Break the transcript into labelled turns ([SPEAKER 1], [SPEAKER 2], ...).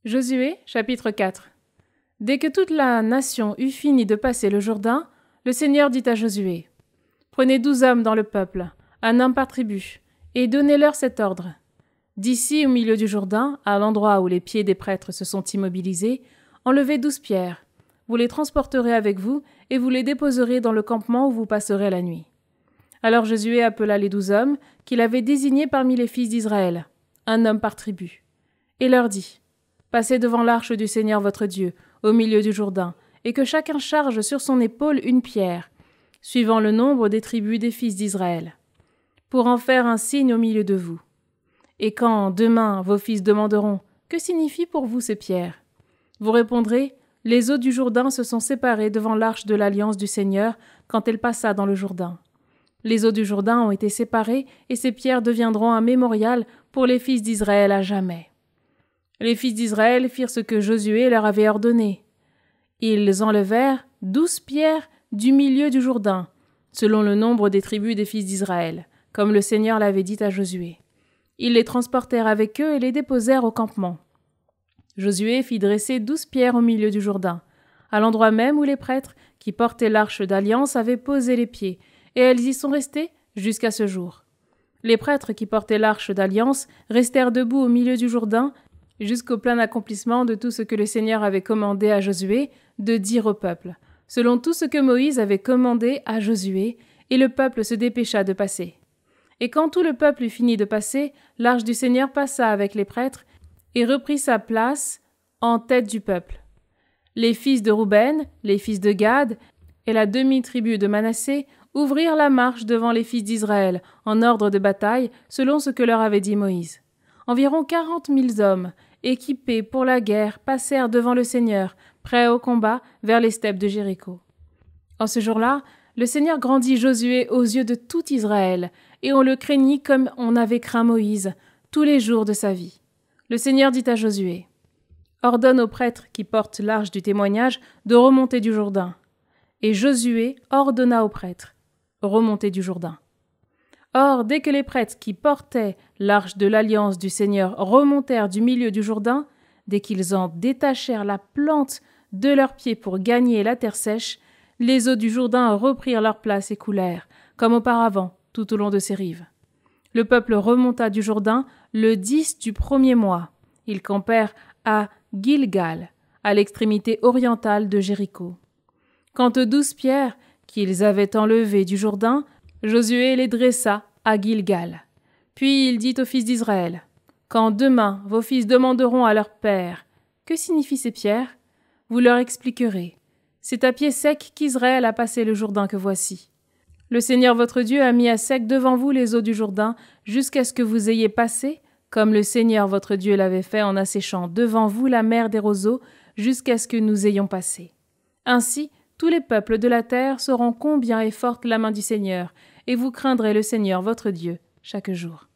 [SPEAKER 1] Josué, chapitre 4. Dès que toute la nation eut fini de passer le Jourdain, le Seigneur dit à Josué: Prenez 12 hommes dans le peuple, un homme par tribu, et donnez-leur cet ordre. D'ici au milieu du Jourdain, à l'endroit où les pieds des prêtres se sont immobilisés, enlevez 12 pierres. Vous les transporterez avec vous, et vous les déposerez dans le campement où vous passerez la nuit. Alors Josué appela les 12 hommes qu'il avait désignés parmi les fils d'Israël, un homme par tribu, et leur dit: Passez devant l'arche du Seigneur votre Dieu, au milieu du Jourdain, et que chacun charge sur son épaule une pierre, suivant le nombre des tribus des fils d'Israël, pour en faire un signe au milieu de vous. Et quand, demain, vos fils demanderont: Que signifient pour vous ces pierres? Vous répondrez: Les eaux du Jourdain se sont séparées devant l'arche de l'alliance du Seigneur quand elle passa dans le Jourdain. Les eaux du Jourdain ont été séparées, et ces pierres deviendront un mémorial pour les fils d'Israël à jamais. Les fils d'Israël firent ce que Josué leur avait ordonné. Ils enlevèrent 12 pierres du milieu du Jourdain, selon le nombre des tribus des fils d'Israël, comme le Seigneur l'avait dit à Josué. Ils les transportèrent avec eux et les déposèrent au campement. Josué fit dresser 12 pierres au milieu du Jourdain, à l'endroit même où les prêtres qui portaient l'arche d'alliance avaient posé les pieds, et elles y sont restées jusqu'à ce jour. Les prêtres qui portaient l'arche d'alliance restèrent debout au milieu du Jourdain jusqu'au plein accomplissement de tout ce que le Seigneur avait commandé à Josué de dire au peuple, selon tout ce que Moïse avait commandé à Josué, et le peuple se dépêcha de passer. Et quand tout le peuple eut fini de passer, l'arche du Seigneur passa avec les prêtres et reprit sa place en tête du peuple. Les fils de Ruben, les fils de Gad et la demi-tribu de Manassé ouvrirent la marche devant les fils d'Israël en ordre de bataille, selon ce que leur avait dit Moïse. Environ 40 000 hommes, équipés pour la guerre, passèrent devant le Seigneur, prêts au combat, vers les steppes de Jéricho. En ce jour-là, le Seigneur grandit Josué aux yeux de tout Israël, et on le craignit comme on avait craint Moïse, tous les jours de sa vie. Le Seigneur dit à Josué: Ordonne aux prêtres qui portent l'arche du témoignage de remonter du Jourdain. Et Josué ordonna aux prêtres: Remontez du Jourdain. Or, dès que les prêtres qui portaient l'arche de l'alliance du Seigneur remontèrent du milieu du Jourdain, dès qu'ils en détachèrent la plante de leurs pieds pour gagner la terre sèche, les eaux du Jourdain reprirent leur place et coulèrent, comme auparavant, tout au long de ses rives. Le peuple remonta du Jourdain le 10 du premier mois. Ils campèrent à Gilgal, à l'extrémité orientale de Jéricho. Quant aux 12 pierres qu'ils avaient enlevées du Jourdain, Josué les dressa à Gilgal. Puis il dit aux fils d'Israël: Quand demain vos fils demanderont à leur père: Que signifient ces pierres? Vous leur expliquerez: C'est à pied sec qu'Israël a passé le Jourdain que voici. Le Seigneur votre Dieu a mis à sec devant vous les eaux du Jourdain jusqu'à ce que vous ayez passé, comme le Seigneur votre Dieu l'avait fait en asséchant devant vous la mer des roseaux jusqu'à ce que nous ayons passé. Ainsi, tous les peuples de la terre sauront combien est forte la main du Seigneur, et vous craindrez le Seigneur votre Dieu chaque jour.